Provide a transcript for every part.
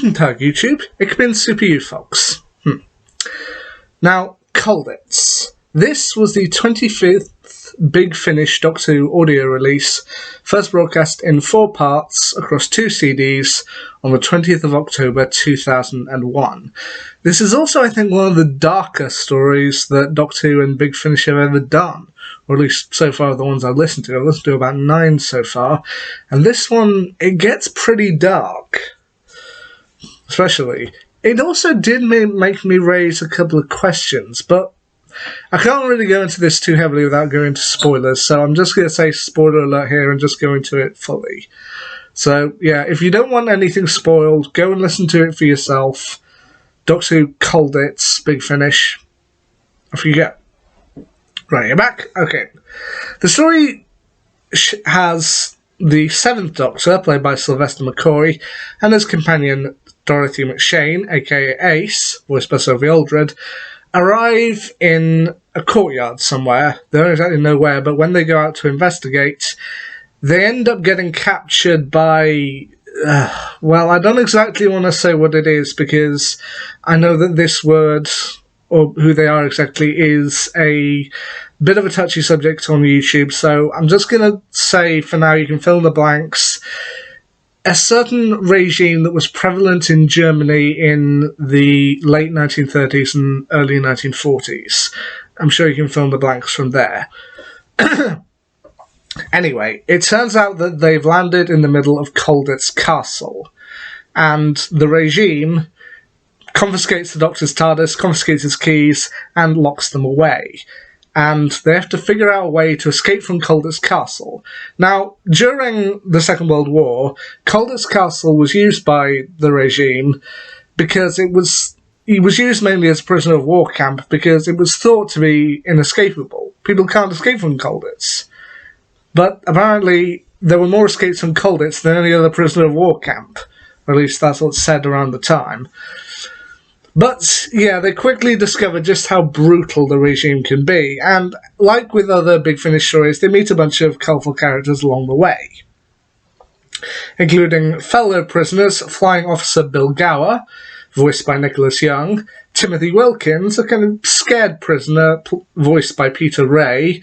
Guten Tag, YouTube. Ich bin super you folks. Now, Colditz. This was the 25th Big Finish Doctor Who audio release, first broadcast in 4 parts across 2 CDs on the 20th of October 2001. This is also, I think, one of the darker stories that Doctor Who and Big Finish have ever done, or at least so far the ones I've listened to. I've listened to about 9 so far, and this one, it gets pretty dark, especially. It also did make me raise a couple of questions, but I can't really go into this too heavily without going into spoilers, so I'm just going to say spoiler alert here and just go into it fully. So, yeah, if you don't want anything spoiled, go and listen to it for yourself. Doctor Who Colditz, Big Finish. Off you go. Right, you're back? Okay. The story has the 7th Doctor, played by Sylvester McCoy, and his companion Dorothy McShane, aka Ace, voiced by Sophie Aldred, arrive in a courtyard somewhere. They don't exactly know where, but when they go out to investigate, they end up getting captured by... well, I don't exactly want to say what it is, because I know that this word, or who they are exactly, is a bit of a touchy subject on YouTube, so I'm just going to say, for now, you can fill in the blanks. A certain regime that was prevalent in Germany in the late 1930s and early 1940s. I'm sure you can fill in the blanks from there. Anyway, it turns out that they've landed in the middle of Colditz Castle, and the regime confiscates the Doctor's TARDIS, confiscates his keys, and locks them away. And they have to figure out a way to escape from Colditz Castle. Now, during the Second World War, Colditz Castle was used by the regime because it was used mainly as a prisoner of war camp because it was thought to be inescapable. People can't escape from Colditz. But apparently, there were more escapes from Colditz than any other prisoner of war camp. Or at least that's what's said around the time. But, yeah, they quickly discover just how brutal the regime can be, and like with other Big Finish stories, they meet a bunch of colourful characters along the way, including fellow prisoners, Flying Officer Bill Gower, voiced by Nicholas Young, Timothy Wilkins, a kind of scared prisoner, voiced by Peter Ray,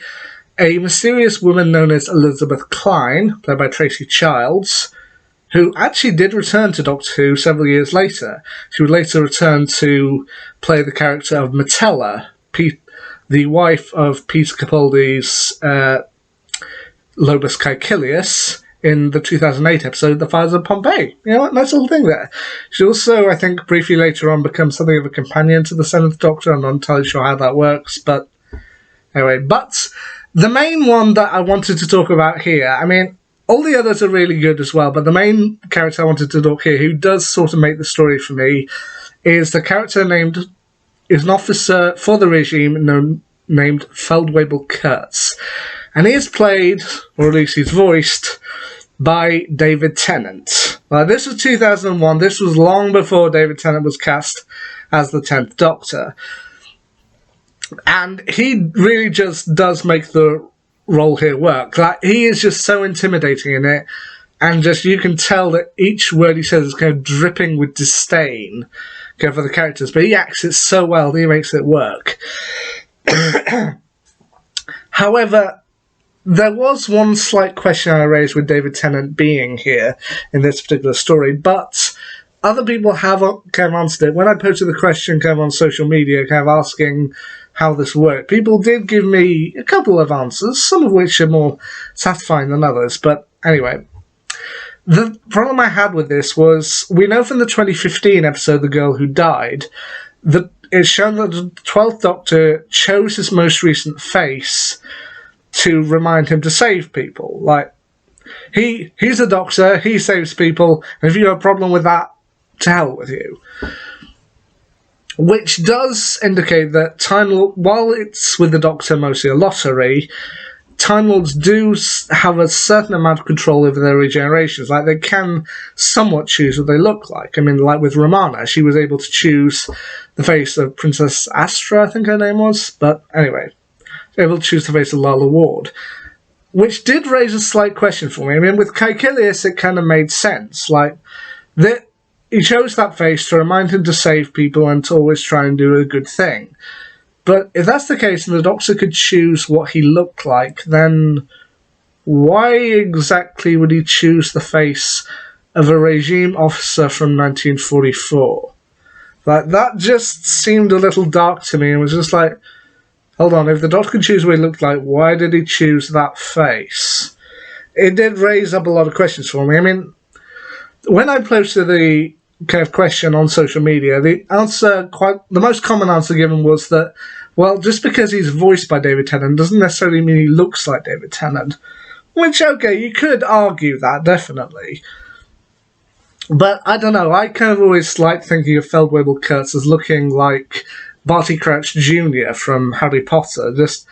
a mysterious woman known as Elizabeth Klein, played by Tracy Childs, who actually did return to Doctor Who several years later. She would later return to play the character of Metella, the wife of Peter Capaldi's Lobus Caecilius, in the 2008 episode The Fires of Pompeii. You know what? Nice little thing there. She also, I think, briefly later on becomes something of a companion to the 7th Doctor. I'm not entirely sure how that works, but anyway. But the main one that I wanted to talk about here, I mean, all the others are really good as well, but the main character I wanted to talk here, who does sort of make the story for me, is the character is an officer for the regime named Feldwebel Kurtz. And he is played, or at least he's voiced, by David Tennant. This was 2001, this was long before David Tennant was cast as the 10th Doctor. And he really just does make the role here work. Like, he is just so intimidating in it, and just you can tell that each word he says is kind of dripping with disdain for the characters, but he acts it so well that he makes it work. However, there was one slight question I raised with David Tennant being here in this particular story, but other people have kind of answered it. When I posted the question kind of on social media, kind of asking how this worked, people did give me a couple of answers, some of which are more satisfying than others. But anyway, the problem I had with this was, we know from the 2015 episode The Girl Who Died that it's shown that the 12th Doctor chose his most recent face to remind him to save people. Like, he's a doctor, he saves people, and if you have a problem with that, to hell with you. Which does indicate that Time Lord, while it's with the Doctor mostly a lottery, Time Lords do have a certain amount of control over their regenerations. Like, they can somewhat choose what they look like. I mean, like with Romana, she was able to choose the face of Princess Astra, I think her name was. But anyway, she was able to choose the face of Lala Ward. Which did raise a slight question for me. I mean, with Caecilius, it kind of made sense. Like, he chose that face to remind him to save people and to always try and do a good thing. But if that's the case and the Doctor could choose what he looked like, then why exactly would he choose the face of a regime officer from 1944? Like, that just seemed a little dark to me and was just like, hold on, if the Doctor could choose what he looked like, why did he choose that face? It did raise up a lot of questions for me. I mean, when I posted the kind of question on social media, the most common answer given was that, well, just because he's voiced by David Tennant doesn't necessarily mean he looks like David Tennant. Which, okay, you could argue that, definitely. But, I don't know, I kind of always like thinking of Feldwebel Kurtz as looking like Barty Crouch Jr. from Harry Potter. Just,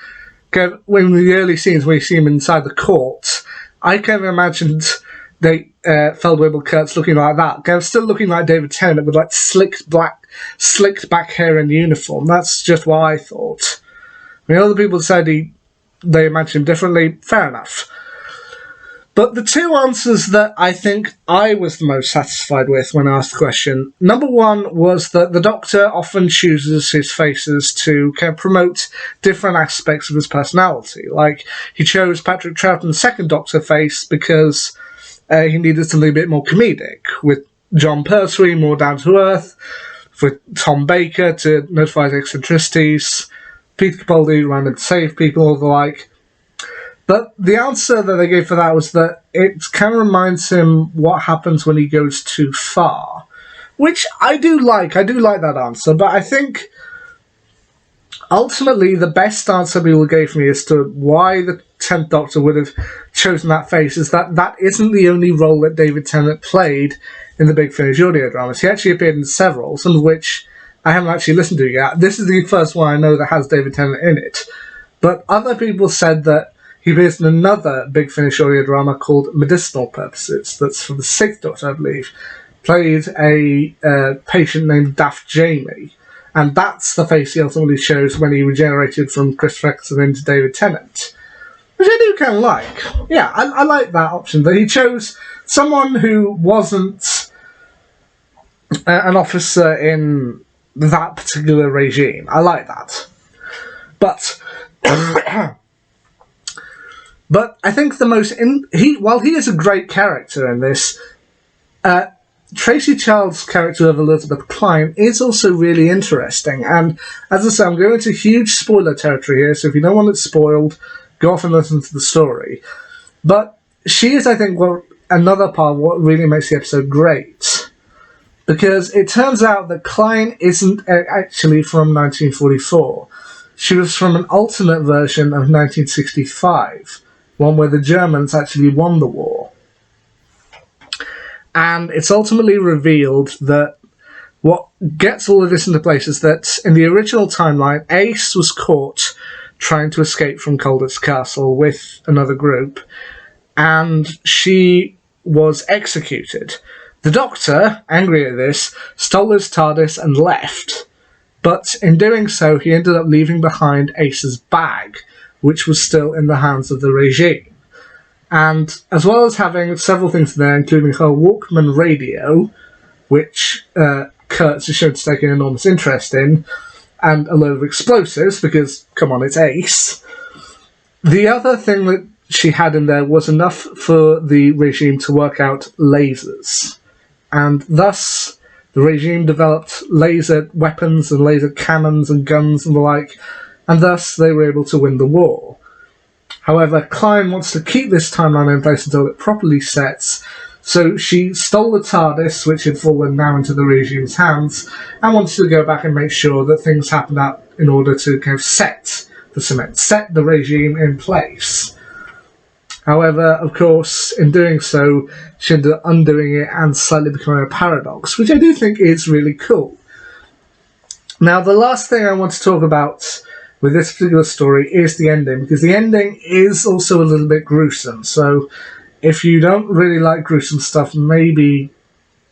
kind of, when the early scenes where you see him inside the court, I kind of imagined Feldwebel Kurtz looking like that. Kind of still looking like David Tennant with like slicked back hair and uniform. That's just what I thought. I mean, other people said they imagined him differently. Fair enough. But the two answers that I think I was the most satisfied with when asked the question, number one was that the Doctor often chooses his faces to kind of promote different aspects of his personality. Like, he chose Patrick Troughton's second Doctor face because he needed something a bit more comedic, with John Pertwee more down to earth, with Tom Baker to notify his eccentricities, Peter Capaldi running to save people, or the like. But the answer that they gave for that was that it kind of reminds him what happens when he goes too far. Which I do like. I do like that answer. But I think ultimately the best answer people gave me as to why the 10th Doctor would have chosen that face is that that isn't the only role that David Tennant played in the Big Finish audio dramas. He actually appeared in several, some of which I haven't actually listened to yet. This is the first one I know that has David Tennant in it. But other people said that he appears in another Big Finish audio drama called Medicinal Purposes, that's from the 6th Doctor, I believe, played a patient named Daft Jamie, and that's the face he ultimately chose when he regenerated from Christopher Eccleston into David Tennant, which I do kind of like. Yeah, I like that option, that he chose someone who wasn't an officer in that particular regime. I like that. But But I think the most... while he is a great character in this, Tracy Child's character of Elizabeth Klein is also really interesting. And as I say, I'm going into huge spoiler territory here, so if you don't want it spoiled, go off and listen to the story. But she is, I think, another part of what really makes the episode great. Because it turns out that Klein isn't actually from 1944. She was from an alternate version of 1965. One where the Germans actually won the war. And it's ultimately revealed that what gets all of this into place is that in the original timeline, Ace was caught trying to escape from Colditz Castle with another group, and she was executed. The Doctor, angry at this, stole his TARDIS and left, but in doing so he ended up leaving behind Ace's bag, which was still in the hands of the regime. And as well as having several things there, including her Walkman radio, which Kurtz is shown to take an enormous interest in, and a load of explosives, because, come on, it's Ace. The other thing that she had in there was enough for the regime to work out lasers. And thus, the regime developed laser weapons and laser cannons and guns and the like, and thus they were able to win the war. However, Klein wants to keep this timeline in place until it properly sets, so she stole the TARDIS, which had fallen now into the regime's hands, and wanted to go back and make sure that things happened out in order to kind of set the regime in place. However, of course, in doing so, she ended up undoing it and slightly becoming a paradox, which I do think is really cool. Now, the last thing I want to talk about with this particular story is the ending, because the ending is also a little bit gruesome, so if you don't really like gruesome stuff, maybe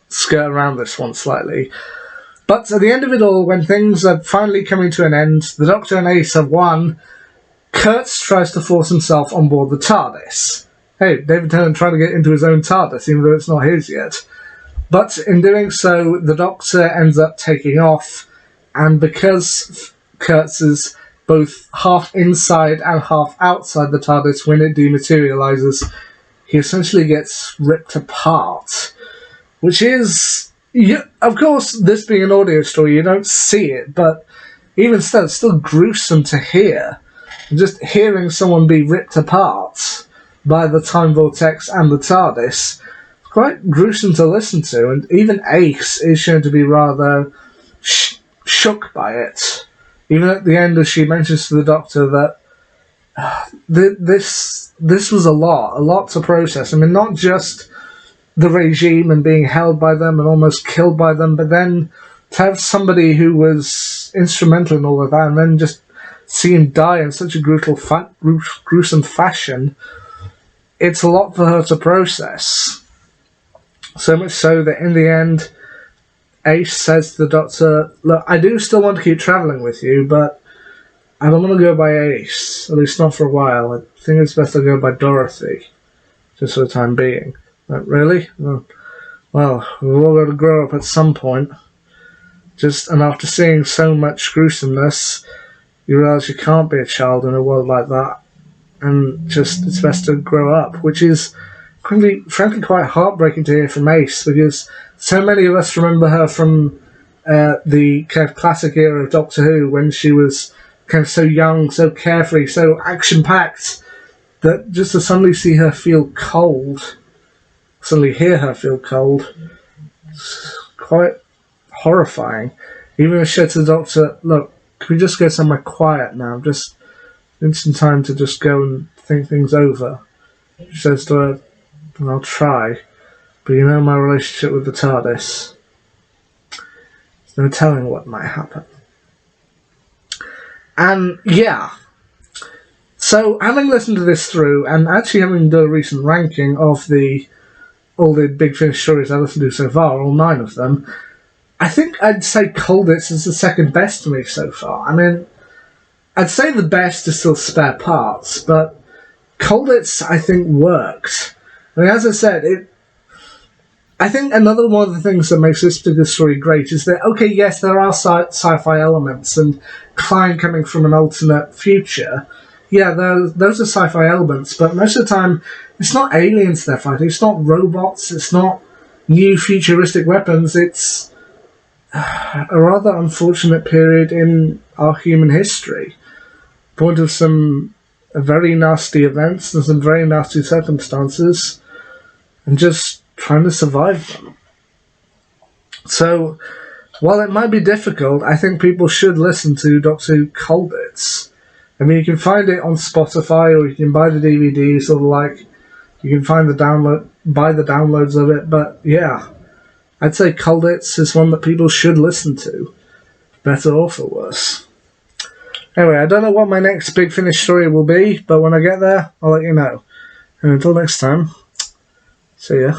skirt around this one slightly. But at the end of it all, when things are finally coming to an end, the Doctor and Ace have won, Kurtz tries to force himself on board the TARDIS. Hey, David Tennant trying to get into his own TARDIS, even though it's not his yet. But in doing so, the Doctor ends up taking off, and because Kurtz is both half inside and half outside the TARDIS when it dematerializes, he essentially gets ripped apart. Which is, of course, this being an audio story, you don't see it, but even still, it's still gruesome to hear. Just hearing someone be ripped apart by the Time Vortex and the TARDIS, it's quite gruesome to listen to, and even Ace is shown to be rather shook by it. Even at the end, as she mentions to the Doctor that this was a lot to process. I mean, not just the regime and being held by them and almost killed by them, but then to have somebody who was instrumental in all of that and then just see him die in such a gruesome fashion, it's a lot for her to process. So much so that in the end, Ace says to the Doctor, look, I do still want to keep travelling with you, but I don't want to go by Ace, at least not for a while. I think it's best to go by Dorothy, just for the time being. Like, really? Well, we've all got to grow up at some point. And after seeing so much gruesomeness, you realise you can't be a child in a world like that. And it's best to grow up, which is frankly quite heartbreaking to hear from Ace, because so many of us remember her from the kind of classic era of Doctor Who, when she was kind of so young, so carefree, so action-packed, that just to suddenly see her feel cold, suddenly hear her feel cold, it's quite horrifying. Even as she said to the Doctor, look, can we just go somewhere quiet now? Just need some time to just go and think things over. She says to her, I'll try, but you know my relationship with the TARDIS. There's no telling what might happen. And yeah, so having listened to this through, and actually having done a recent ranking of all the Big Finish stories I listened to so far, all 9 of them, I think I'd say Colditz is the second best to me so far. I mean, I'd say the best is still Spare Parts, but Colditz, I think, worked. I mean, as I said, I think another one of the things that makes this particular story great is that, okay, yes, there are sci-fi elements, and Klein coming from an alternate future, yeah, those are sci-fi elements, but most of the time, it's not aliens they're fighting, it's not robots, it's not new futuristic weapons, it's a rather unfortunate period in our human history. Point of some very nasty events and some very nasty circumstances, and just trying to survive them. So, while it might be difficult, I think people should listen to Doctor Who Colditz. I mean, you can find it on Spotify, or you can buy the DVD, sort of like, you can find buy the downloads of it, but yeah, I'd say Colditz is one that people should listen to, better or for worse. Anyway, I don't know what my next Big Finish story will be, but when I get there, I'll let you know. And until next time, see ya.